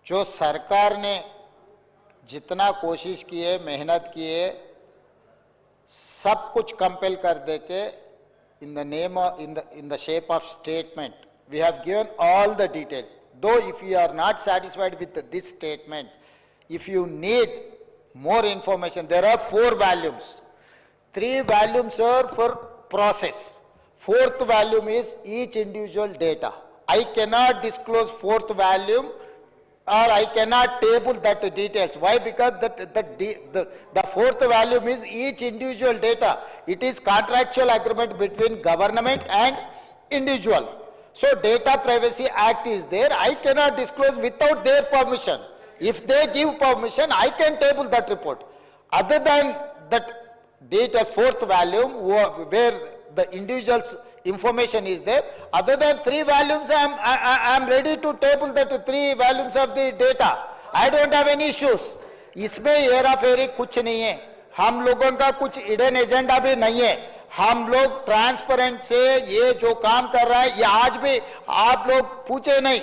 जो सरकार ने जितना कोशिश की है, मेहनत की है, सब कुछ कंपेल कर दे के in the shape of statement we have given all the detail. Though if you are not satisfied with this statement, if you need more information, there are 4 volumes. 3 volumes are for process. 4th volume is each individual data. I cannot disclose 4th volume or I cannot table that details. Why? Because the 4th volume is each individual data. It is contractual agreement between government and individual. So Data Privacy Act is there. I cannot disclose without their permission. If they give permission, I can table that report. Other than that data 4th volume where the individual's information is there, other than 3 volumes, I am ready to table that 3 volumes of the data. I don't have any issues. इसमें हेरा फेरी कुछ नहीं है, हम लोगों का कुछ hidden agenda भी नहीं है. हम लोग ट्रांसपेरेंट से ये जो काम कर रहा है, ये आज भी आप लोग पूछे नहीं,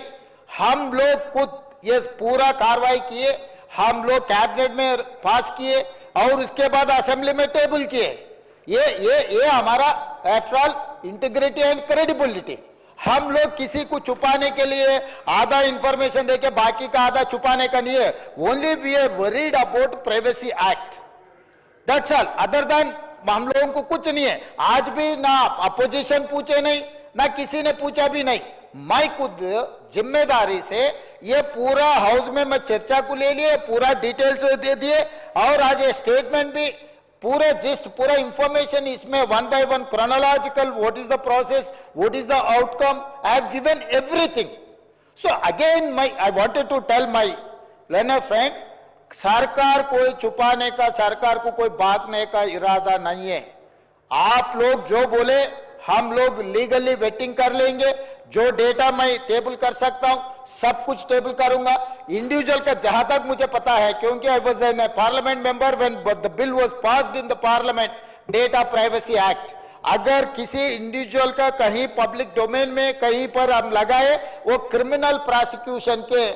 हम लोग खुद ये पूरा कार्रवाई किए, हम लोग कैबिनेट में पास किए और उसके बाद असेंबली में टेबल किए. ये हमारा after all integrity and credibility. हम लोग किसी को छुपाने के लिए आधा इंफॉर्मेशन देके बाकी का आधा छुपाने का नहीं है. Only we are worried about privacy act, that's all. Other than हम लोगों को कुछ नहीं है. आज भी ना अपोजिशन पूछे नहीं, ना किसी ने पूछा भी नहीं. मैं खुद जिम्मेदारी से ये पूरा हाउस में मैं चर्चा को ले लिए, पूरा डिटेल्स दे दिए और आज ये स्टेटमेंट भी पूरे जिस्ट पूरा इंफॉर्मेशन इसमें 1 by 1 chronological, what is the process, what is the outcome, I have given everything. So again I wanted to tell my learner friend, सरकार कोई छुपाने का, सरकार को कोई भागने का इरादा नहीं है. आप लोग जो बोले हम लोग लीगली वेटिंग कर लेंगे. जो डेटा मैं टेबल कर सकता हूं सब कुछ टेबल करूंगा. इंडिविजुअल का जहां तक मुझे पता है, क्योंकि I was an parliament member when the bill was passed in the parliament, data privacy act. अगर किसी इंडिविजुअल का कहीं पब्लिक डोमेन में कहीं पर हम लगाए, वो क्रिमिनल प्रोसिक्यूशन के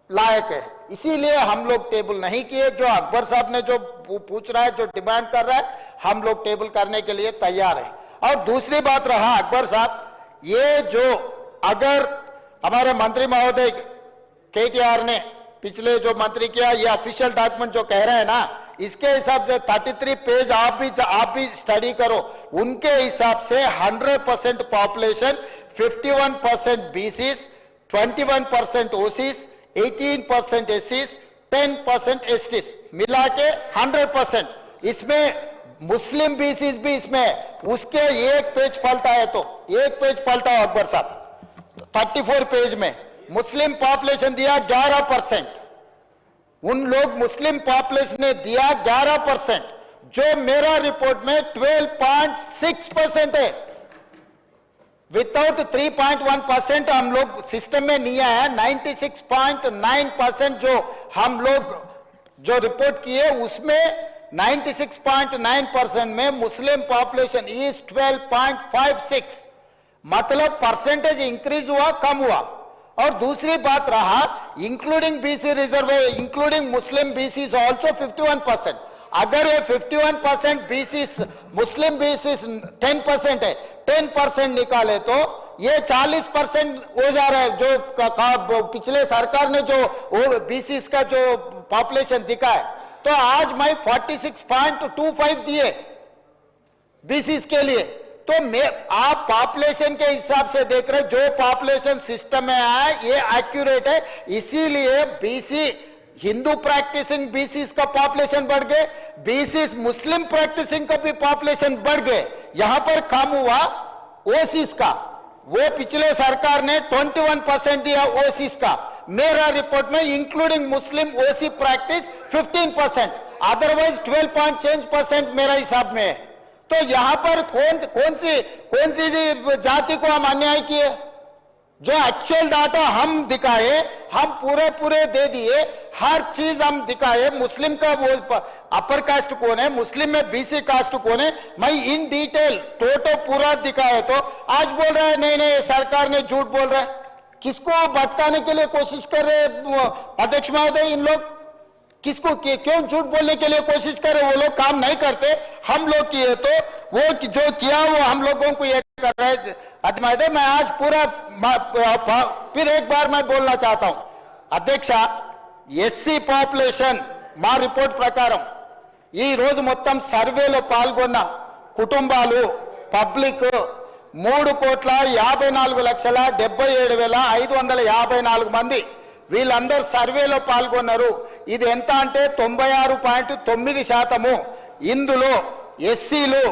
लायक है. इसीलिए हम लोग टेबल नहीं किए. जो अकबर साहब ने जो पूछ रहा है, जो डिमांड कर रहा है, हम लोग टेबल करने के लिए तैयार है. और दूसरी बात रहा अकबर साहब, ये जो अगर हमारे मंत्री महोदय केटीआर ने पिछले जो मंत्री किया, ये ऑफिशियल डॉक्यूमेंट जो कह रहे हैं ना, इसके हिसाब से 33 पेज आप भी स्टडी करो. उनके हिसाब से 100% पॉपुलेशन, 51% बीसीस, 21% ओसीस, 18% एससीस, 10% एसटीस, मिला के 100%. इसमें मुस्लिम बीसीस भी इसमें, उसके एक पेज पलटा है तो एक पेज पलटा अकबर साहब. 34 पेज में मुस्लिम पॉपुलेशन दिया 11%. उन लोग मुस्लिम पॉपुलेशन ने दिया 11%, जो मेरा रिपोर्ट में 12.6% है. विदाउट 3.1% हम लोग सिस्टम में नहीं आया. 96.9% जो हम लोग जो रिपोर्ट किए, उसमें 96.9% में मुस्लिम पॉपुलेशन इज 12.56. मतलब परसेंटेज इंक्रीज हुआ, कम हुआ. और दूसरी बात रहा इंक्लूडिंग बीसी रिजर्व, इंक्लूडिंग मुस्लिम बीसीस आल्सो 51%. अगर ये 51% बीसीस मुस्लिम बीसीस 10% है, 10% निकाले तो ये 40% हो जा रहा है. जो पिछले सरकार ने जो बीसीस का जो पॉपुलेशन दिखा है, तो आज मैं 46.25 दिए बीसीस के लिए. तो आप पॉपुलेशन के हिसाब से देख रहे, जो पॉपुलेशन सिस्टम में आया ये एक्यूरेट है. इसीलिए बीसी हिंदू प्रैक्टिसिंग बीसीस का पॉपुलेशन बढ़ गए, बीसीस मुस्लिम प्रैक्टिसिंग का भी पॉपुलेशन बढ़ गए. यहां पर कम हुआ ओसीस का. वो पिछले सरकार ने 21% दिया ओसीस का. मेरा रिपोर्ट में इंक्लूडिंग मुस्लिम ओसी प्रैक्टिस 15%, अदरवाइज 12% मेरा हिसाब में है. तो यहां पर कौन सी जाति को हम अन्याय किए? जो एक्चुअल डाटा हम दिखाए, हम पूरे दे दिए, हर चीज हम दिखाए. मुस्लिम का वो अपर कास्ट कौन है, मुस्लिम में बीसी कास्ट कौन है, मैं इन डिटेल टोटल पूरा दिखाए. तो आज बोल रहा है नहीं सरकार ने झूठ बोल रहा है. किसको भटकाने के लिए कोशिश कर रहे अध्यक्ष महोदय? इन लोग किसको क्यों झूठ बोलने के लिए कोशिश कर रहे? वो लोग काम नहीं करते, हम लोग किए तो वो जो किया वो हम लोगों को ये कर रहे हैं। अध्यक्ष महोदय, मैं आज पूरा फिर एक बार मैं बोलना चाहता हूं अध्यक्ष, ఎస్సీ పాపులేషన్ మా రిపోర్ట్ ప్రకారం ఈ రోజు మొత్తం సర్వేలో పాల్గొన్న కుటుంబాలు పబ్లిక్ 3,54,77,554 మంది వీళ్ళందరూ సర్వేలో పాల్గొన్నారు. ఇది ఎంత అంటే 96.9%. ఇందులో ఎస్సీలు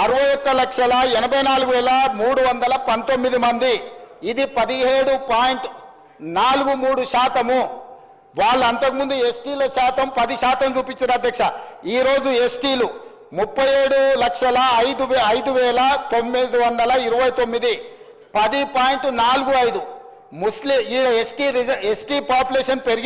61,84,319 మంది, ఇది 17.43%. వాళ్ళు అంతకుముందు ఎస్టీల శాతం 10% చూపించారు అధ్యక్ష. ఈ రోజు ఎస్టీలు 37,05,929, 10.45. ముస్లిం ఎస్టీ పాపులేషన్ పెరిగి